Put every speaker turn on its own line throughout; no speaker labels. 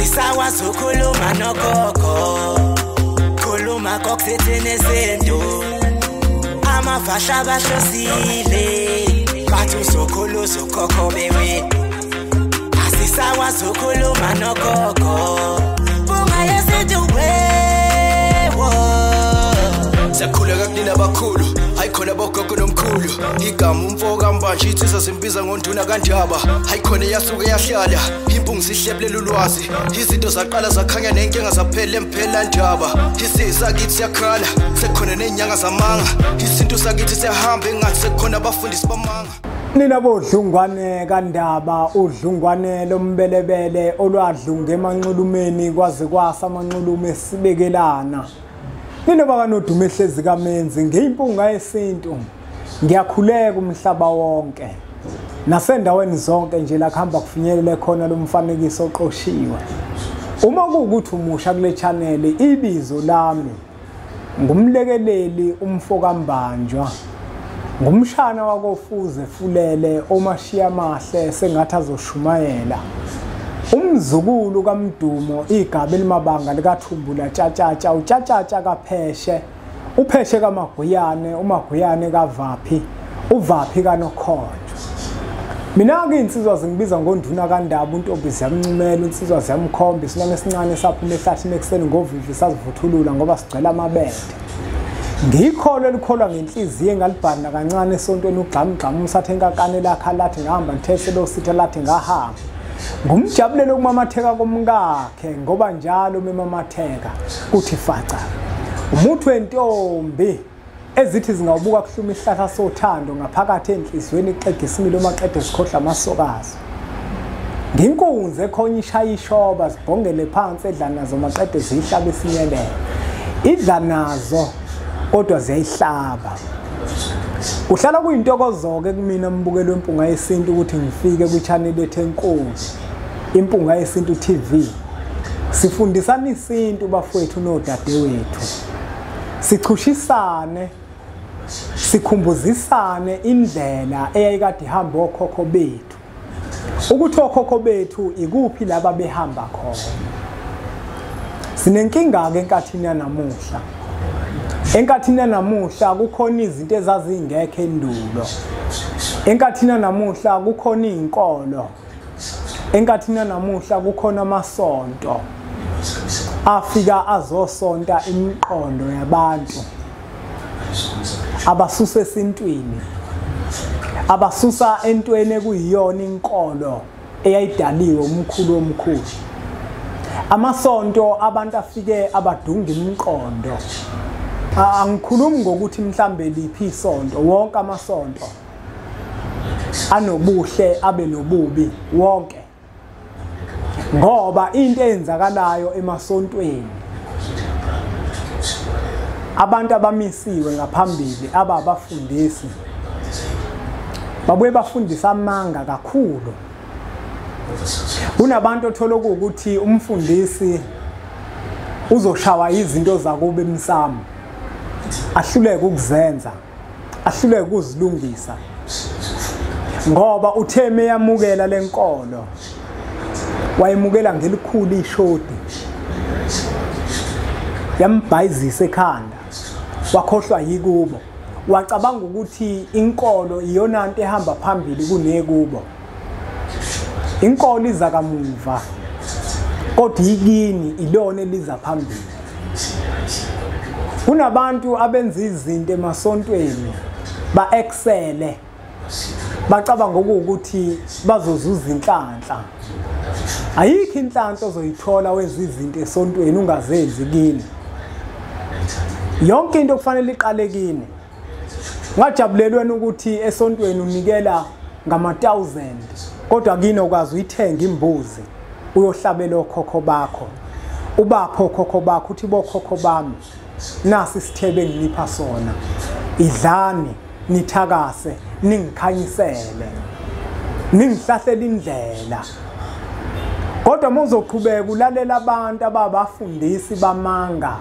Asisakwazi ukukhuluma nogogo, khuluma kokusethene izinto. Amavasha bahlosile, bathi uzokhuluza ugogo bewe. Asisakwazi ukukhuluma nogogo, bungayesethu wewo.
Siyakhuleka kunina bakhulu, hayikhona bogogo nomkhulu. Igama umfoka mbanje itsizwa simbiza ngonduna kandaba. Hayikhona yasuke yahlala, impungu sihlephlela ulwazi. Izinto zaqala zakhanya nenkinga zaphela emphela ndaba. Isisa kithi siyakhala, sekukhona nenyanga zamanga. Izinto sakithi siyahamba engathi sekukhona abafundisi bamanga.
Nina bodlungwane kandaba, udlungwane lombelebele olwadlunga emanxulumeni kwaze kwasa amanxulume sibekelana. Nina bakanodumo ehlezi kamenzi ngeyimpunga yesintu. Ngiyakhuleka umhlaba wonke. Nasendaweni zonke nje la kuhamba kufinyelele khona lomfanekiso oqoshiwe. Uma kuwukuthi umusha kule channel, ibizo lami ngumlekeleli umfoka mbanjwa. Ngumshana wakofuze fulele omashiya mahle sengathi azoshumayela. Umzukulu kaMdumo igaba elimabanga likaThumbula Tshatatsha uTshatatsha kaPheshe, uPheshe kaMaguyane, uMaguyane kaVaphi, uVaphi kaNokhonjo. Mina ke insizwa zingibiza ngonduna kandaba untombi ziyamncumela, insizwa ziyamkhomba, isinane esincane saphuma ehlathini ekseni ngovivi sazivuthulula ngoba sigcela amabede. Ngikholo elikholwa ngenhliziyo engalibhana kancane esontweni ugxamgxama umsathe enkakane lakha lathi ngihamba ngithese lo sitha lathi ngahamba. Ngumjabulelo kumamatheka komkakhe ngoba njalo memamatheka kuthi faca. Umuntu wentombi ezithi zingawubuka kuhluma isihlahla sothando ngaphakathi enhlizweni ixega isimilo maqede sikhohla amasokazi. Nginkunze ekhonye ishaya ishoba zibhongele phansi edla nazo maqede zihlaba isinyembezi. Idla nazo kodwa ziyayihlaba. Uhlala kuyintokozo-ke kumina mbukelo wempunga yesintu ukuthi ngifike kwi-channel ethu enkulu, impunga yesintu TV. Sifundisana isintu bafowethu nodadewethu. Sichushisane, sikhumbuzisane indlela eyayikade ihamba okhokho bethu. Ukuthi okhokho bethu ikuphi laba behamba khona. Sinenkinga-ke enkathini yanamuhla. Enkathini yanamuhla kukhona izinto ezazingekho endulo. Enkathini yanamuhla kukhona izinkolo. Enkathini yanamuhla kukhona amasonto afika azosonta imiqondo yabantu. Abasusa esintwini. Abasusa entweni ekuyiyona inkolo eyayidaliwe umkhulu omkhulu. Amasonto abantu afike abadunga imiqondo. Angikhulumi ngokuthi mhlambe liphi isonto, wonke amasonto anobuhle abe nobubi wonke. Ngoba into eyenzakalayo emasontweni, abantu abamisiwe ngaphambili ababafundisi babuye bafundisa amanga kakhulu. Kunabantu othola ukuthi umfundisi uzoshawa izinto zakuba Umsamo, ahluleke ukuzenza, ahluleke ukuzilungisa ngoba utheme yamukela lenkolo, wayemukela ngelikhulu ishodi, yambhayizisa ekhanda, wakhohlwa yikubo, wacabanga ukuthi inkolo iyona nto ehamba phambili kunekubo. Inkolo iza kamuva kodwa ikini ilona eliza phambili. Kunabantu abenza izinto emasontweni ba-excele, bacabanga ukuthi bazozuza inhlanhla. Ayikho inhlanhla ozoyithola wenza izinto esontweni ungazenzi kini. Yonke into kufanele iqale kini. Ngajabulelweni ukuthi esontweni unikela ngama-1000 kodwa kini ukwazi uyithenga imbuzi uyohlabela okhokho bakho. Ubapho okhokho bakho uthi bokhokho bami nasi isithebe engilipha sona. Idlani, nithakase, ningikhanyisele, ningihlahlela indlela. Kodwa mozoqhubeka ulalela abantu ababafundisi bamanga.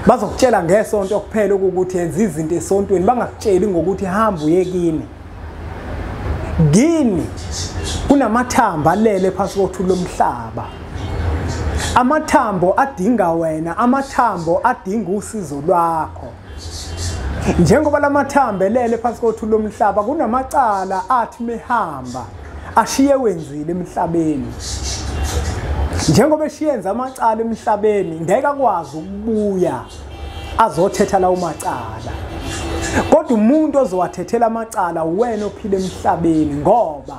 Bazokutshela ngesonto kuphela ukuthi yenza izinto esontweni, bangakutsheli ngokuthi hamba uye kini. Kini kunamathamba alele phansi kothuli lomhlaba. Amathambo adinga wena, amathambo adinga usizo lwakho. Njengoba lamathambo elele phansi kothuli lomhlaba kunamacala athi mehamba ashiye wenzile emhlabeni. Njengoba eshiyenza amacala emhlabeni ngeke akwazi ukubuya azothetha lawo macala. Kodwa umuntu ozowathethela amacala wena ophila emhlabeni ngoba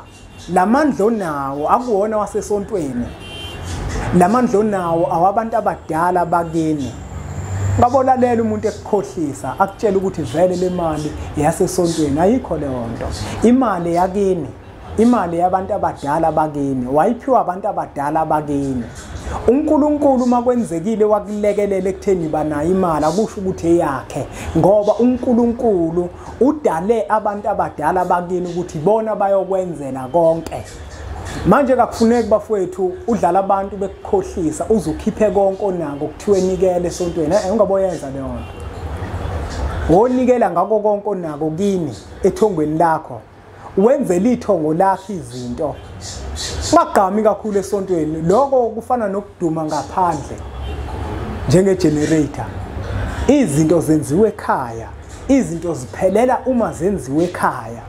lamandla onawo akuwona wasesontweni. Lamandla onawo awabantu abadala bakini. Ngabolalela umuntu ekukhohlisa akutshela ukuthi vele le mali yasesontweni ayikho leyo nto. Imali yakini, imali yabantu abadala bakini, wayiphiwa abantu abadala bakini. uNkulunkulu makwenzekile wakulekelela ekutheni banayo imali akusho ukuthi eyakhe ngoba uNkulunkulu udale abantu abadala bakini ukuthi bona bayokwenzela konke. Manje kakufuneki bafowethu udlala abantu bekukhohlisa uzukhiphe konke onako kuthiwe nikele esontweni. Ungaboyenza leyo nto. Wonikela ngako konke onako kini ethongweni lakho. Wenze lithongo lakho izinto. Magami kakhulu esontweni. Lokho kufana nokuduma ngaphandle. Njenge generator. Izinto zenziwe ekhaya. Izinto ziphelela uma zenziwe ekhaya.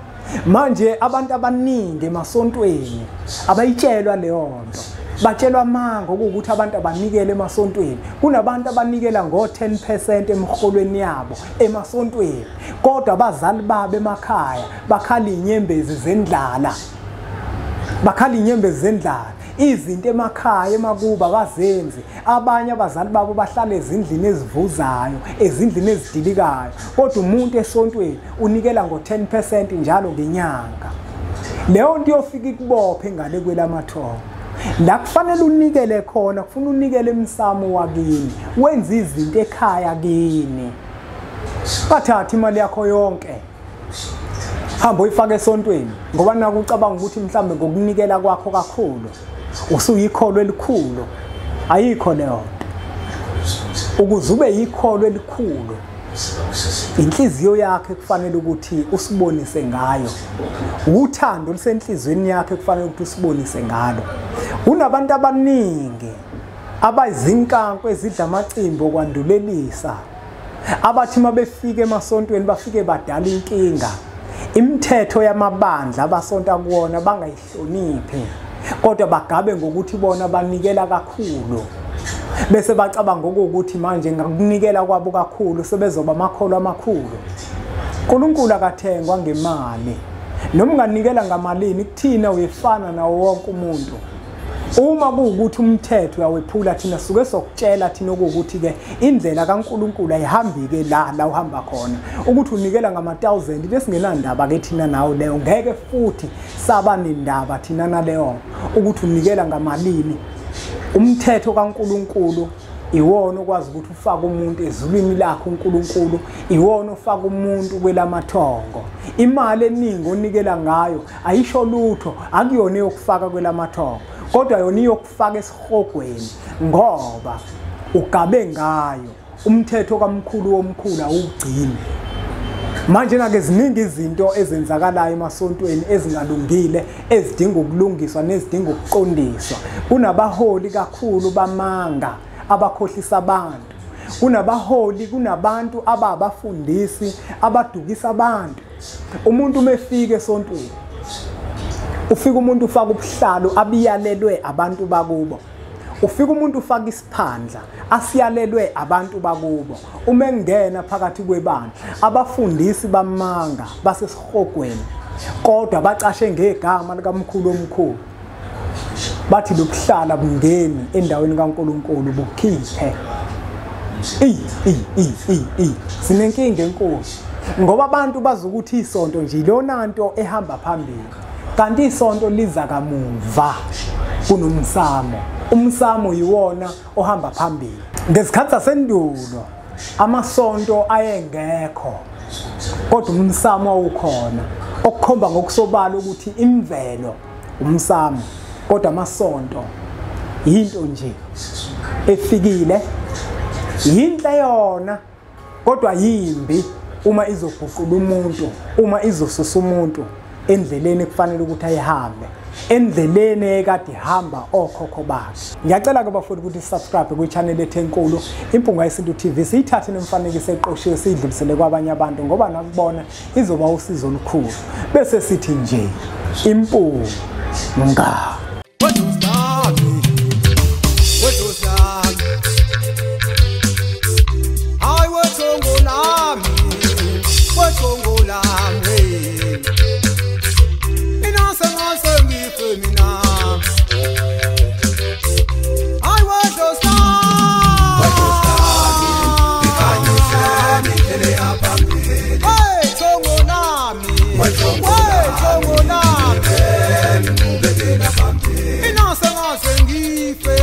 Manje abantu abaningi emasontweni abayitshelwa leyo nto. Batshelwa manga ukuthi abantu abanikele emasontweni. Kunabantu abanikela ngo10% emholweni yabo emasontweni. Kodwa abazali babo emakhaya bakhale izinyembezi zendlala. Bakhale izinyembezi zendlala. Izinto emakhaya emakuba bazenzi. Abanye abazali babo bahlala ezindlini ezivuzayo, ezindlini ezidilikayo. Kodwa umuntu esontweni unikela ngo10% njalo ngenyanga. Leyo nto yofika ikubophe ngale kwelamathongo. La kufanele unikele khona, kufuna unikele umsamo wakini. Wenza izinto ekhaya kini. Bathatha imali yakho yonke. Hamba uyifake esontweni ngoba naku ucabanga ukuthi mhlambe ngokunikela kwakho kakhulu usuyikholo elikhulu. Ayikho leyo nto. Ukuze ube yikholo elikhulu inhliziyo yakhe kufanele ukuthi usibonise ngayo. Uthando lisenhlizweni yakhe kufanele ukuthi usibonise ngalo. Kunabantu abaningi abayizinkanko ezidla amacimbi okwandulelisa. Abathi mabefika emasontweni bafike badala inkinga. Imithetho yamabandla abasonta kuwona bangayihloniphi. Kodwa bagabe ngokuthi bona banikela kakhulu. Bese bacabanga ukuthi manje ngakunikela kwabo kakhulu sebezoba amakholo amakhulu. uNkulunkulu akathengwa ngemali. Noma unganikela ngamalini kuthina uyefana nawo wonke umuntu. Uma kuukuthi umthetho uyawephula thina suke sokutshela thina ukuthi ke indlela kaNkulunkulu ayihambi ke la uhamba khona. Ukuthi unikela ngama1000 besingenandaba ke thina nawo leyo ngeke futhi saba nendaba thina naleyo ukuthi unikela ngamalini. Umthetho kaNkulunkulu iwona okwazi ukuthi ufake umuntu ezulwini lakho uNkulunkulu, iwona ofaka umuntu kwelamathongo. Imali eningi onikela ngayo ayisho lutho, akuyona eyokufaka kwelamathongo. Kodwa yona iyokufaka esihogweni ngoba ugabe ngayo. Umthetho kaMkhulu womkhulu awugcini. Manje nake ziningi izinto ezenzakalayo emasontweni ezingalungile ezidinga ukulungiswa nezidinga ukuqondiswa. Kunabaholi kakhulu bamanga abakhohlisa abantu. Kunabaholi, kunabantu ababafundisi abadukisa abantu. Umuntu mefika esontweni ufika umuntu ufaka ubuhlalo abiyalelwe abantu bakubo. Ufika umuntu ufaka isiphandla asiyalelwe abantu bakubo. Uma engena phakathi kwebandla abafundisi bamanga basesihogweni kodwa bacashe ngegama likaMkhulu omkhulu. Bathi lokuhlala bungeni endaweni kaNkulunkulu bukhiphe. Sinenkinga enkulu ngoba abantu bazukuthi isonto nje ilona nto ehamba phambili. Kanti isonto liza kamuva kunomsamo. Umsamo yiwona ohamba phambili. Ngesikhathi sasendulo amasonto ayengekho kodwa umsamo ukhona. Okukhomba ngokusobala ukuthi imvelo umsamo kodwa amasonto into nje efikile. Yinhle yona kodwa yimbi uma izoguqula umuntu, uma izosusa umuntu endleleni kufanele ukuthi ayihambe. endleleni ekade ihamba okhokho bakhe. Ngiyacela ke bafuna ukuthi subscribe kwi-channel ethu enkulu Impunga Yesintu TV, siyithathe nemfanekiso eqoshiwe siyidlulisele kwabanye abantu ngoba nakubona izoba usizo olukhulu. Bese sithi nje impunga.
Inase ngase ngife